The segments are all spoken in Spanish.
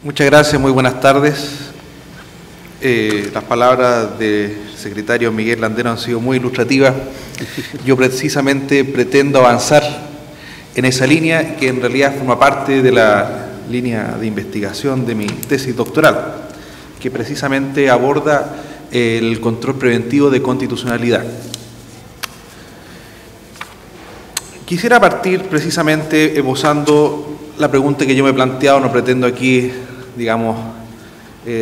Muchas gracias, muy buenas tardes. Las palabras del secretario Miguel Landero han sido muy ilustrativas. Yo precisamente pretendo avanzar en esa línea, que en realidad forma parte de la línea de investigación de mi tesis doctoral, que precisamente aborda el control preventivo de constitucionalidad. Quisiera partir precisamente esbozando la pregunta que yo me he planteado. No pretendo aquí, digamos,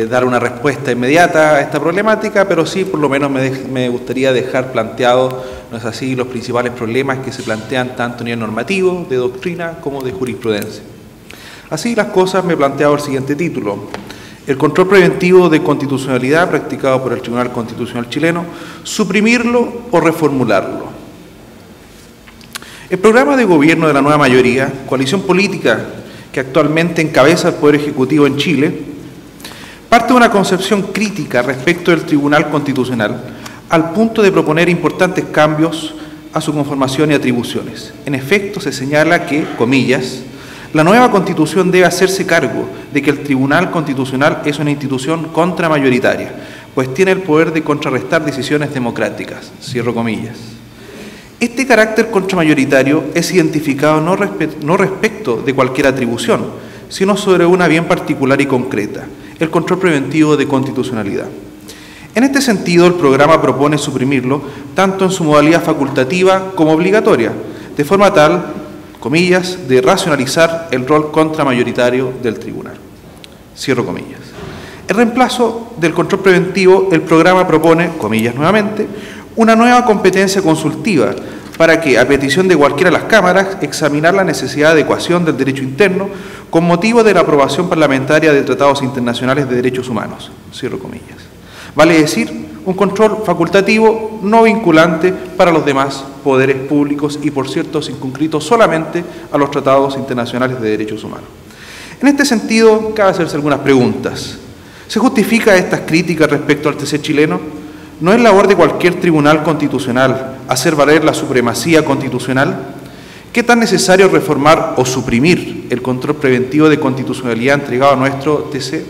dar una respuesta inmediata a esta problemática, pero sí por lo menos me gustaría dejar planteado, no es así, los principales problemas que se plantean tanto a nivel normativo, de doctrina, como de jurisprudencia. Así las cosas, me he planteado el siguiente título: el control preventivo de constitucionalidad practicado por el Tribunal Constitucional chileno, suprimirlo o reformularlo. El programa de gobierno de la nueva mayoría, coalición política que actualmente encabeza el Poder Ejecutivo en Chile, parte de una concepción crítica respecto del Tribunal Constitucional, al punto de proponer importantes cambios a su conformación y atribuciones. En efecto, se señala que, comillas, la nueva Constitución debe hacerse cargo de que el Tribunal Constitucional es una institución contramayoritaria, pues tiene el poder de contrarrestar decisiones democráticas, cierro comillas. Este carácter contramayoritario es identificado no respecto de cualquier atribución, sino sobre una bien particular y concreta: el control preventivo de constitucionalidad. En este sentido, el programa propone suprimirlo tanto en su modalidad facultativa como obligatoria, de forma tal, comillas, de racionalizar el rol contramayoritario del tribunal. Cierro comillas. En reemplazo del control preventivo, el programa propone, comillas nuevamente, una nueva competencia consultiva para que, a petición de cualquiera de las cámaras, examinar la necesidad de adecuación del derecho interno con motivo de la aprobación parlamentaria de tratados internacionales de derechos humanos. Cierro comillas. Vale decir, un control facultativo no vinculante para los demás poderes públicos y, por cierto, circunscrito solamente a los tratados internacionales de derechos humanos. En este sentido, cabe hacerse algunas preguntas. ¿Se justifica estas críticas respecto al TC chileno? ¿No es labor de cualquier tribunal constitucional hacer valer la supremacía constitucional? ¿Qué tan necesario es reformar o suprimir el control preventivo de constitucionalidad entregado a nuestro TC?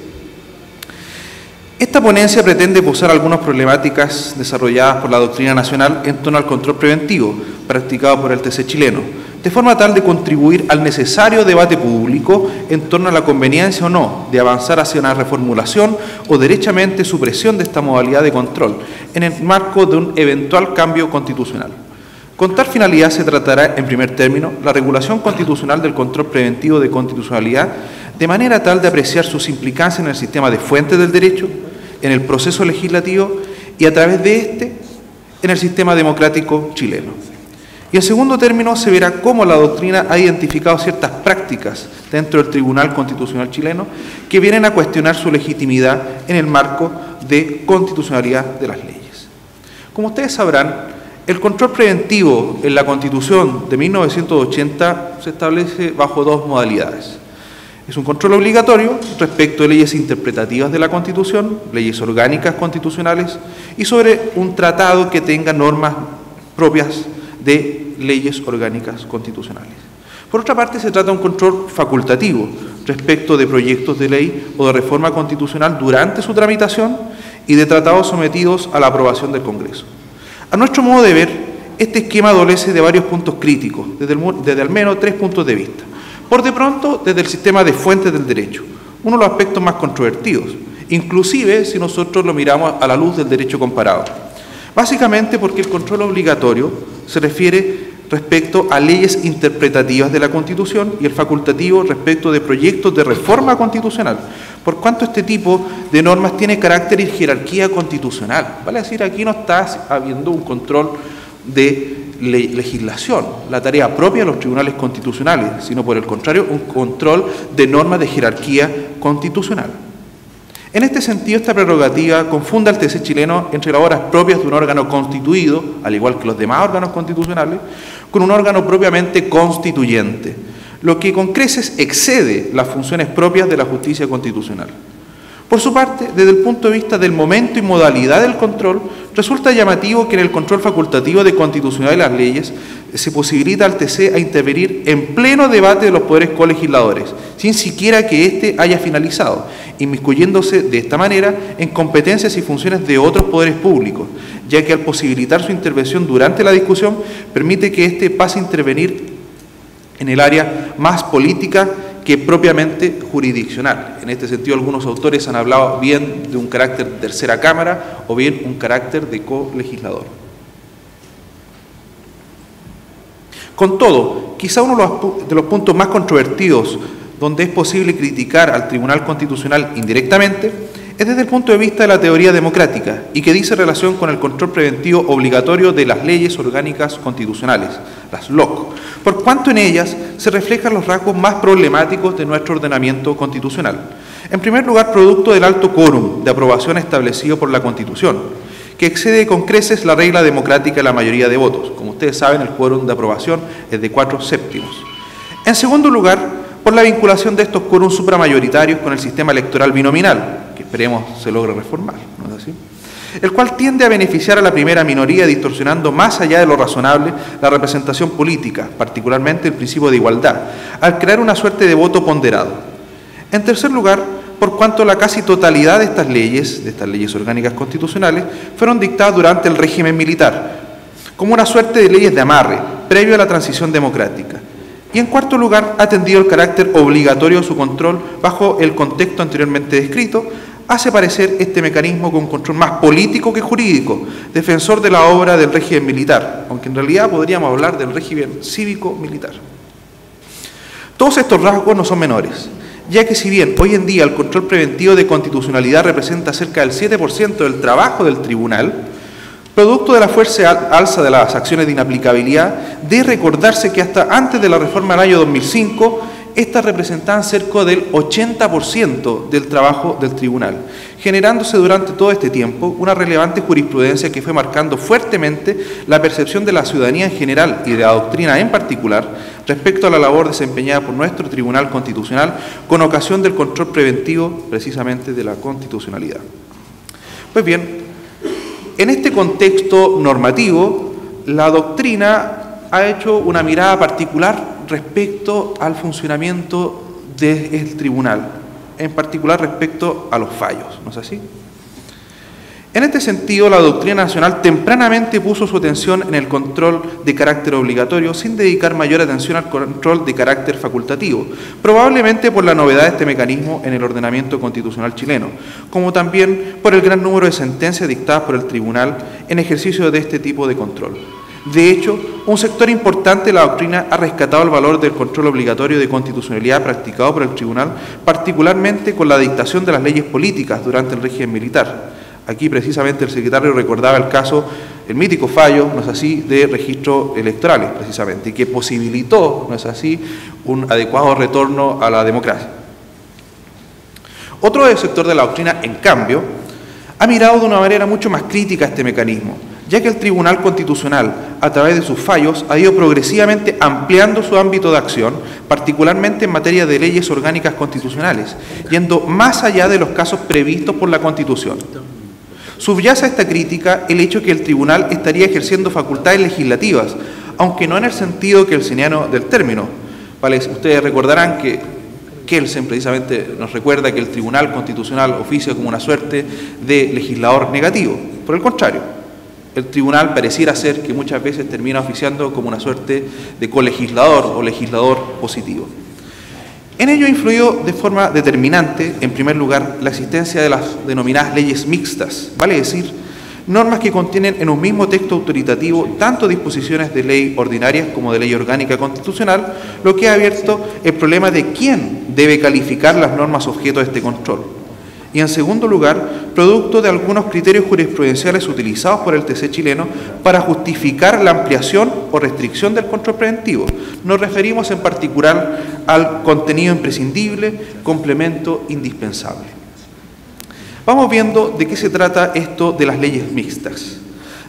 Esta ponencia pretende posar algunas problemáticas desarrolladas por la doctrina nacional en torno al control preventivo practicado por el TC chileno, de forma tal de contribuir al necesario debate público en torno a la conveniencia o no de avanzar hacia una reformulación o derechamente supresión de esta modalidad de control en el marco de un eventual cambio constitucional. Con tal finalidad se tratará, en primer término, la regulación constitucional del control preventivo de constitucionalidad, de manera tal de apreciar sus implicancias en el sistema de fuentes del derecho, en el proceso legislativo y, a través de este, en el sistema democrático chileno. Y en segundo término, se verá cómo la doctrina ha identificado ciertas prácticas dentro del Tribunal Constitucional chileno que vienen a cuestionar su legitimidad en el marco de constitucionalidad de las leyes. Como ustedes sabrán, el control preventivo en la Constitución de 1980 se establece bajo dos modalidades. Es un control obligatorio respecto de leyes interpretativas de la Constitución, leyes orgánicas constitucionales, y sobre un tratado que tenga normas propias de leyes orgánicas constitucionales. Por otra parte, se trata de un control facultativo respecto de proyectos de ley o de reforma constitucional durante su tramitación y de tratados sometidos a la aprobación del Congreso. A nuestro modo de ver, este esquema adolece de varios puntos críticos, desde al menos 3 puntos de vista. Por de pronto, desde el sistema de fuentes del derecho, uno de los aspectos más controvertidos, inclusive si nosotros lo miramos a la luz del derecho comparado. Básicamente porque el control obligatorio se refiere respecto a leyes interpretativas de la Constitución y el facultativo respecto de proyectos de reforma constitucional, por cuanto este tipo de normas tiene carácter y jerarquía constitucional. Vale decir, aquí no está habiendo un control de legislación, la tarea propia de los tribunales constitucionales, sino por el contrario, un control de normas de jerarquía constitucional. En este sentido, esta prerrogativa confunde al TC chileno entre labores propias de un órgano constituido, al igual que los demás órganos constitucionales, con un órgano propiamente constituyente, lo que con creces excede las funciones propias de la justicia constitucional. Por su parte, desde el punto de vista del momento y modalidad del control, resulta llamativo que en el control facultativo de constitucionalidad de las leyes se posibilita al TC a intervenir en pleno debate de los poderes colegisladores, sin siquiera que éste haya finalizado, inmiscuyéndose de esta manera en competencias y funciones de otros poderes públicos, ya que al posibilitar su intervención durante la discusión, permite que éste pase a intervenir en el área más política que propiamente jurisdiccional. En este sentido, algunos autores han hablado bien de un carácter de tercera cámara o bien un carácter de colegislador. Con todo, quizá uno de los puntos más controvertidos donde es posible criticar al Tribunal Constitucional indirectamente es desde el punto de vista de la teoría democrática y que dice relación con el control preventivo obligatorio de las leyes orgánicas constitucionales, las LOC, por cuanto en ellas se reflejan los rasgos más problemáticos de nuestro ordenamiento constitucional. En primer lugar, producto del alto quórum de aprobación establecido por la Constitución, que excede con creces la regla democrática de la mayoría de votos. Como ustedes saben, el quórum de aprobación es de 4/7. En segundo lugar, por la vinculación de estos quórums supramayoritarios con el sistema electoral binominal, que esperemos se logre reformar, ¿no es así?, el cual tiende a beneficiar a la primera minoría, distorsionando más allá de lo razonable la representación política, particularmente el principio de igualdad, al crear una suerte de voto ponderado. En tercer lugar, por cuanto la casi totalidad de estas leyes orgánicas constitucionales, fueron dictadas durante el régimen militar, como una suerte de leyes de amarre, previo a la transición democrática. Y en cuarto lugar, atendido el carácter obligatorio de su control bajo el contexto anteriormente descrito, hace parecer este mecanismo con control más político que jurídico, defensor de la obra del régimen militar, aunque en realidad podríamos hablar del régimen cívico-militar. Todos estos rasgos no son menores, ya que si bien hoy en día el control preventivo de constitucionalidad representa cerca del 7% del trabajo del tribunal, producto de la fuerza alza de las acciones de inaplicabilidad, debe recordarse que hasta antes de la reforma del año 2005, estas representaban cerca del 80% del trabajo del tribunal, generándose durante todo este tiempo una relevante jurisprudencia que fue marcando fuertemente la percepción de la ciudadanía en general y de la doctrina en particular respecto a la labor desempeñada por nuestro Tribunal Constitucional con ocasión del control preventivo precisamente de la constitucionalidad. Pues bien, en este contexto normativo, la doctrina ha hecho una mirada particular respecto al funcionamiento del tribunal, en particular respecto a los fallos, ¿no es así? En este sentido, la doctrina nacional tempranamente puso su atención en el control de carácter obligatorio sin dedicar mayor atención al control de carácter facultativo, probablemente por la novedad de este mecanismo en el ordenamiento constitucional chileno, como también por el gran número de sentencias dictadas por el tribunal en ejercicio de este tipo de control. De hecho, un sector importante de la doctrina ha rescatado el valor del control obligatorio de constitucionalidad practicado por el tribunal, particularmente con la dictación de las leyes políticas durante el régimen militar. Aquí precisamente el secretario recordaba el caso, el mítico fallo, ¿no es así?, de registros electorales, precisamente, que posibilitó, ¿no es así?, un adecuado retorno a la democracia. Otro sector de la doctrina, en cambio, ha mirado de una manera mucho más crítica este mecanismo, ya que el Tribunal Constitucional, a través de sus fallos, ha ido progresivamente ampliando su ámbito de acción, particularmente en materia de leyes orgánicas constitucionales, yendo más allá de los casos previstos por la Constitución. Subyace a esta crítica el hecho que el Tribunal estaría ejerciendo facultades legislativas, aunque no en el sentido kelseniano del término. Vale, ustedes recordarán que Kelsen precisamente nos recuerda que el Tribunal Constitucional oficia como una suerte de legislador negativo. Por el contrario, el tribunal pareciera ser que muchas veces termina oficiando como una suerte de colegislador o legislador positivo. En ello ha influido de forma determinante, en primer lugar, la existencia de las denominadas leyes mixtas, vale decir, normas que contienen en un mismo texto autoritativo tanto disposiciones de ley ordinarias como de ley orgánica constitucional, lo que ha abierto el problema de quién debe calificar las normas objeto de este control. Y en segundo lugar, producto de algunos criterios jurisprudenciales utilizados por el TC chileno para justificar la ampliación o restricción del control preventivo. Nos referimos en particular al contenido imprescindible, complemento indispensable. Vamos viendo de qué se trata esto de las leyes mixtas.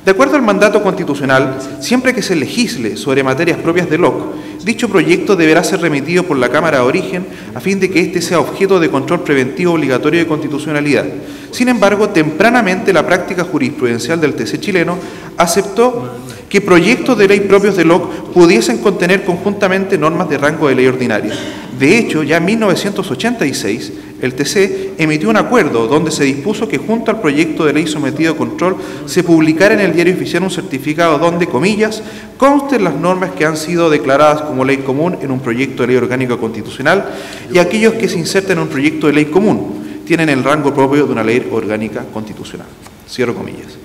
De acuerdo al mandato constitucional, siempre que se legisle sobre materias propias de LOC, dicho proyecto deberá ser remitido por la Cámara de Origen a fin de que éste sea objeto de control preventivo obligatorio de constitucionalidad. Sin embargo, tempranamente la práctica jurisprudencial del TC chileno aceptó que proyectos de ley propios de LOC pudiesen contener conjuntamente normas de rango de ley ordinaria, De hecho, ya en 1986, el TC emitió un acuerdo donde se dispuso que junto al proyecto de ley sometido a control se publicara en el Diario Oficial un certificado donde, comillas, consten las normas que han sido declaradas como ley común en un proyecto de ley orgánica constitucional y aquellos que se inserten en un proyecto de ley común tienen el rango propio de una ley orgánica constitucional. Cierro comillas.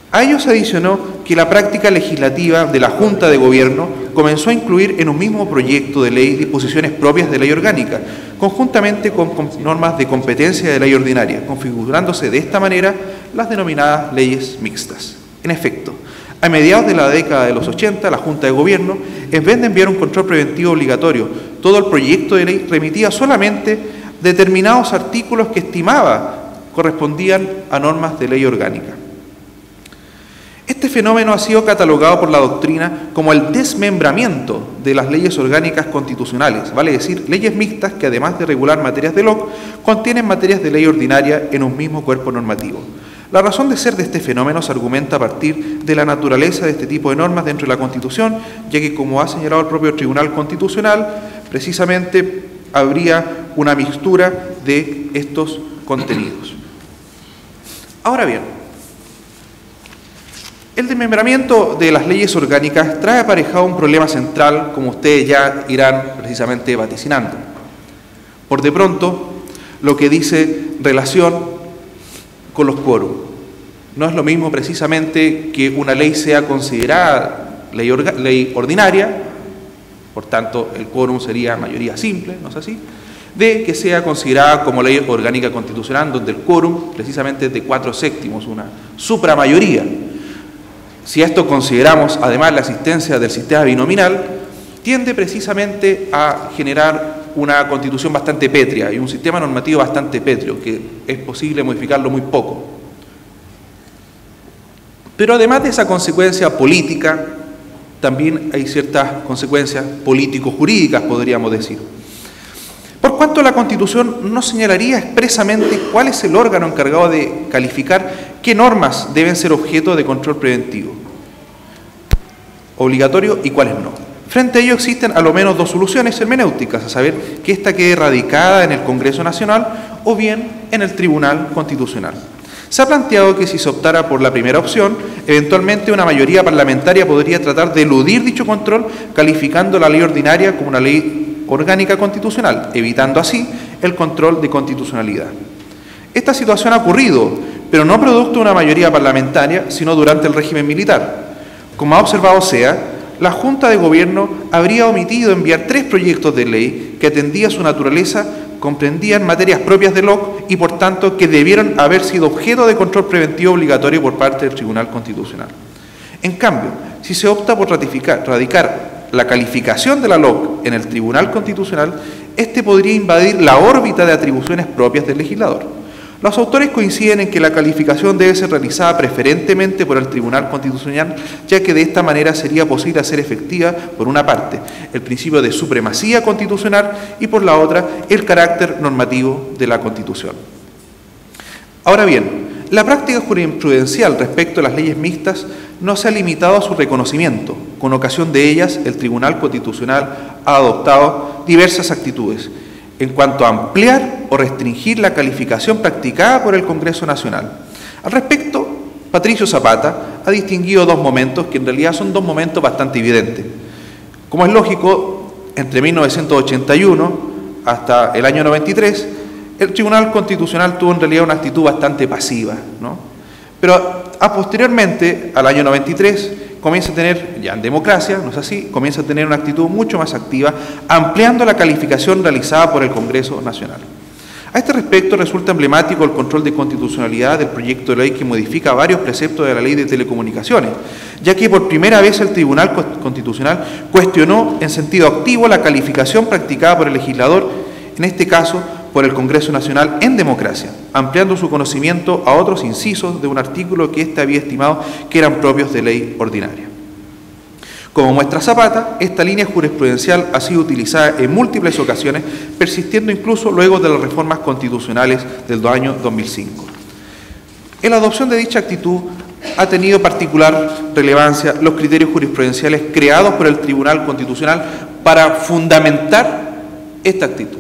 A ello se adicionó que la práctica legislativa de la Junta de Gobierno comenzó a incluir en un mismo proyecto de ley disposiciones propias de ley orgánica, conjuntamente con normas de competencia de ley ordinaria, configurándose de esta manera las denominadas leyes mixtas. En efecto, a mediados de la década de los 80, la Junta de Gobierno, en vez de enviar un control preventivo obligatorio, todo el proyecto de ley remitía solamente determinados artículos que estimaba correspondían a normas de ley orgánica. Este fenómeno ha sido catalogado por la doctrina como el desmembramiento de las leyes orgánicas constitucionales, vale decir, leyes mixtas que además de regular materias de LOC, contienen materias de ley ordinaria en un mismo cuerpo normativo. La razón de ser de este fenómeno se argumenta a partir de la naturaleza de este tipo de normas dentro de la Constitución, ya que, como ha señalado el propio Tribunal Constitucional, precisamente habría una mixtura de estos contenidos. Ahora bien, el desmembramiento de las leyes orgánicas trae aparejado un problema central, como ustedes ya irán precisamente vaticinando. Por de pronto, lo que dice relación con los quórum. No es lo mismo precisamente que una ley sea considerada ley ordinaria, por tanto el quórum sería mayoría simple, ¿no es así?, de que sea considerada como ley orgánica constitucional, donde el quórum precisamente es de 4/7, una supramayoría. Si a esto consideramos además la existencia del sistema binominal, tiende precisamente a generar una constitución bastante pétrea y un sistema normativo bastante pétreo, que es posible modificarlo muy poco. Pero además de esa consecuencia política, también hay ciertas consecuencias político-jurídicas, podríamos decir. Por cuanto la Constitución no señalaría expresamente cuál es el órgano encargado de calificar qué normas deben ser objeto de control preventivo obligatorio y cuáles no. Frente a ello existen a lo menos dos soluciones hermenéuticas, a saber, que ésta quede radicada en el Congreso Nacional o bien en el Tribunal Constitucional. Se ha planteado que si se optara por la primera opción, eventualmente una mayoría parlamentaria podría tratar de eludir dicho control, calificando la ley ordinaria como una ley orgánica constitucional, evitando así el control de constitucionalidad. Esta situación ha ocurrido, pero no producto de una mayoría parlamentaria, sino durante el régimen militar. Como ha observado SEA, la Junta de Gobierno habría omitido enviar 3 proyectos de ley que, atendía su naturaleza, comprendían materias propias de LOC y, por tanto, que debieron haber sido objeto de control preventivo obligatorio por parte del Tribunal Constitucional. En cambio, si se opta por radicar la calificación de la LOC en el Tribunal Constitucional, este podría invadir la órbita de atribuciones propias del legislador. Los autores coinciden en que la calificación debe ser realizada preferentemente por el Tribunal Constitucional, ya que de esta manera sería posible hacer efectiva, por una parte, el principio de supremacía constitucional y, por la otra, el carácter normativo de la Constitución. Ahora bien, la práctica jurisprudencial respecto a las leyes mixtas no se ha limitado a su reconocimiento. Con ocasión de ellas, el Tribunal Constitucional ha adoptado diversas actitudes en cuanto a ampliar o restringir la calificación practicada por el Congreso Nacional. Al respecto, Patricio Zapata ha distinguido dos momentos que en realidad son dos momentos bastante evidentes. Como es lógico, entre 1981 hasta el año 93, el Tribunal Constitucional tuvo en realidad una actitud bastante pasiva, ¿no? Pero posteriormente, al año 93, comienza a tener, ya en democracia, no es así, comienza a tener una actitud mucho más activa, ampliando la calificación realizada por el Congreso Nacional. A este respecto resulta emblemático el control de constitucionalidad del proyecto de ley que modifica varios preceptos de la Ley de Telecomunicaciones, ya que por primera vez el Tribunal Constitucional cuestionó en sentido activo la calificación practicada por el legislador, en este caso por el Congreso Nacional en democracia, ampliando su conocimiento a otros incisos de un artículo que éste había estimado que eran propios de ley ordinaria. Como muestra Zapata, esta línea jurisprudencial ha sido utilizada en múltiples ocasiones, persistiendo incluso luego de las reformas constitucionales del año 2005. En la adopción de dicha actitud ha tenido particular relevancia los criterios jurisprudenciales creados por el Tribunal Constitucional para fundamentar esta actitud.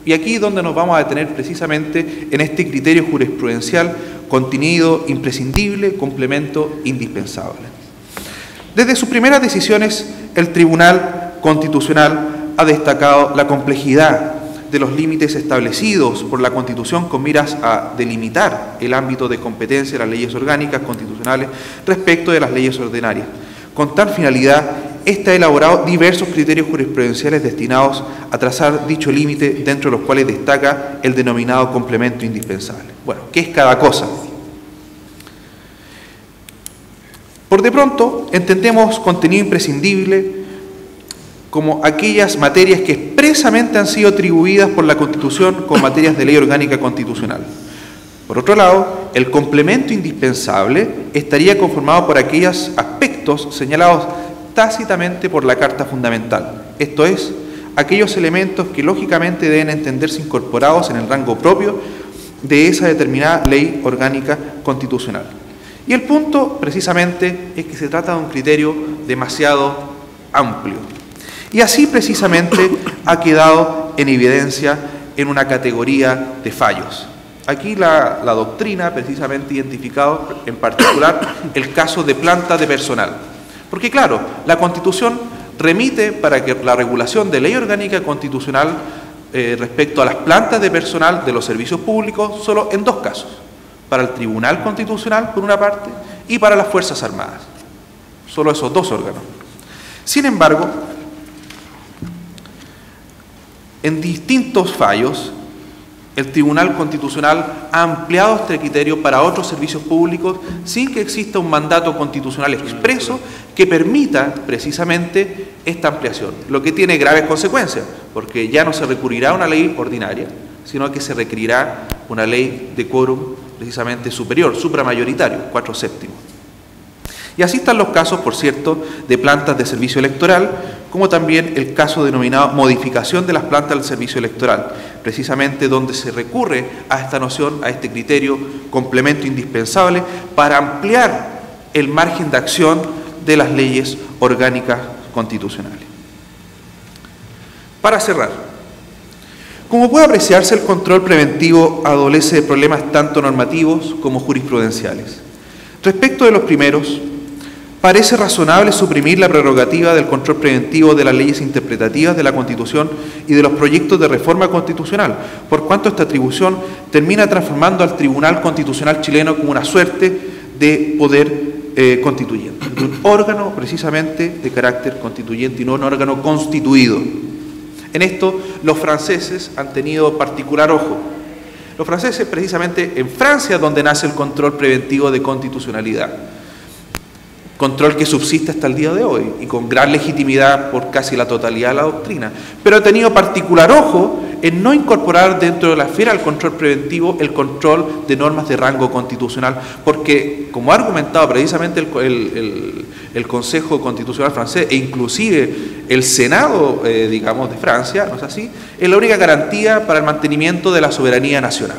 Y aquí es donde nos vamos a detener precisamente en este criterio jurisprudencial: contenido imprescindible, complemento indispensable. Desde sus primeras decisiones, el Tribunal Constitucional ha destacado la complejidad de los límites establecidos por la Constitución con miras a delimitar el ámbito de competencia de las leyes orgánicas constitucionales respecto de las leyes ordinarias. Con tal finalidad, ésta ha elaborado diversos criterios jurisprudenciales destinados a trazar dicho límite, dentro de los cuales destaca el denominado complemento indispensable. Bueno, ¿qué es cada cosa? Por de pronto, entendemos contenido imprescindible como aquellas materias que expresamente han sido atribuidas por la Constitución como materias de ley orgánica constitucional. Por otro lado, el complemento indispensable estaría conformado por aquellos aspectos señalados tácitamente por la Carta Fundamental, esto es, aquellos elementos que lógicamente deben entenderse incorporados en el rango propio de esa determinada ley orgánica constitucional. Y el punto, precisamente, es que se trata de un criterio demasiado amplio. Y así, precisamente, ha quedado en evidencia en una categoría de fallos. Aquí la doctrina, precisamente, ha identificado en particular el caso de planta de personal. Porque, claro, la Constitución remite para que la regulación de ley orgánica constitucional respecto a las plantas de personal de los servicios públicos solo en dos casos: para el Tribunal Constitucional, por una parte, y para las Fuerzas Armadas. Solo esos dos órganos. Sin embargo, en distintos fallos, el Tribunal Constitucional ha ampliado este criterio para otros servicios públicos sin que exista un mandato constitucional expreso que permita precisamente esta ampliación, lo que tiene graves consecuencias, porque ya no se recurrirá a una ley ordinaria, sino que se requerirá una ley de quórum precisamente superior, supramayoritario, 4/7. Y así están los casos, por cierto, de plantas de servicio electoral, como también el caso denominado modificación de las plantas del servicio electoral, precisamente donde se recurre a esta noción, a este criterio complemento indispensable para ampliar el margen de acción de las leyes orgánicas constitucionales. Para cerrar, como puede apreciarse, el control preventivo adolece de problemas tanto normativos como jurisprudenciales. Respecto de los primeros, parece razonable suprimir la prerrogativa del control preventivo de las leyes interpretativas de la Constitución y de los proyectos de reforma constitucional, por cuanto esta atribución termina transformando al Tribunal Constitucional chileno como una suerte de poder constituyente, un órgano precisamente de carácter constituyente y no un órgano constituido. En esto los franceses han tenido particular ojo. Los franceses, precisamente en Francia, donde nace el control preventivo de constitucionalidad. Control que subsiste hasta el día de hoy y con gran legitimidad por casi la totalidad de la doctrina, pero ha tenido particular ojo en no incorporar dentro de la esfera del control preventivo el control de normas de rango constitucional, porque, como ha argumentado precisamente el Consejo Constitucional francés e inclusive el Senado, digamos, de Francia, ¿no es así?, es la única garantía para el mantenimiento de la soberanía nacional.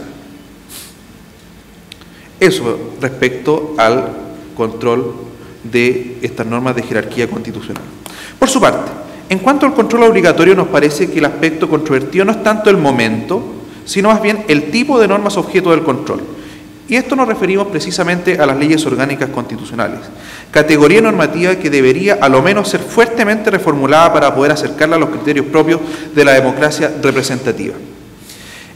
Eso respecto al control de estas normas de jerarquía constitucional. Por su parte, en cuanto al control obligatorio, nos parece que el aspecto controvertido no es tanto el momento, sino más bien el tipo de normas objeto del control. Y esto nos referimos precisamente a las leyes orgánicas constitucionales, categoría normativa que debería a lo menos ser fuertemente reformulada para poder acercarla a los criterios propios de la democracia representativa.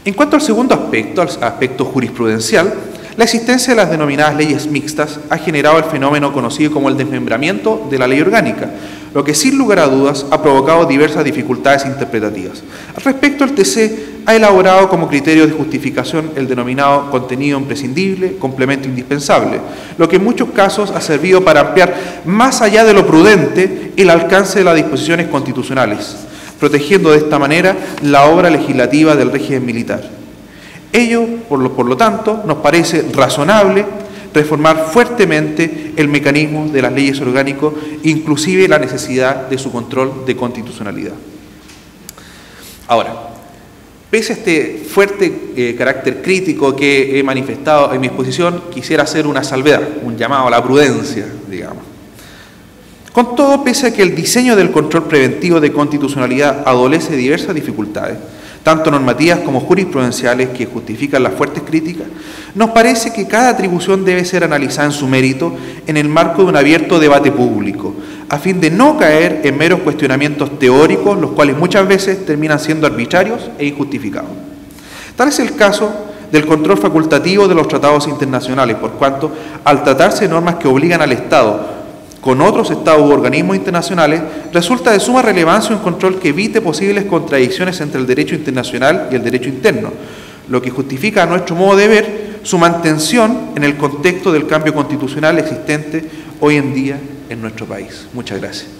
En cuanto al segundo aspecto, al aspecto jurisprudencial, la existencia de las denominadas leyes mixtas ha generado el fenómeno conocido como el desmembramiento de la ley orgánica, lo que sin lugar a dudas ha provocado diversas dificultades interpretativas. Al respecto, el TC ha elaborado como criterio de justificación el denominado contenido imprescindible, complemento indispensable, lo que en muchos casos ha servido para ampliar más allá de lo prudente el alcance de las disposiciones constitucionales, protegiendo de esta manera la obra legislativa del régimen militar. Ello, por lo tanto, nos parece razonable reformar fuertemente el mecanismo de las leyes orgánicas, inclusive la necesidad de su control de constitucionalidad. Ahora, pese a este fuerte carácter crítico que he manifestado en mi exposición, quisiera hacer una salvedad, un llamado a la prudencia, digamos. Con todo, pese a que el diseño del control preventivo de constitucionalidad adolece de diversas dificultades, tanto normativas como jurisprudenciales que justifican las fuertes críticas, nos parece que cada atribución debe ser analizada en su mérito en el marco de un abierto debate público, a fin de no caer en meros cuestionamientos teóricos, los cuales muchas veces terminan siendo arbitrarios e injustificados. Tal es el caso del control facultativo de los tratados internacionales, por cuanto, al tratarse de normas que obligan al Estado con otros estados u organismos internacionales, resulta de suma relevancia un control que evite posibles contradicciones entre el derecho internacional y el derecho interno, lo que justifica, a nuestro modo de ver, su mantención en el contexto del cambio constitucional existente hoy en día en nuestro país. Muchas gracias.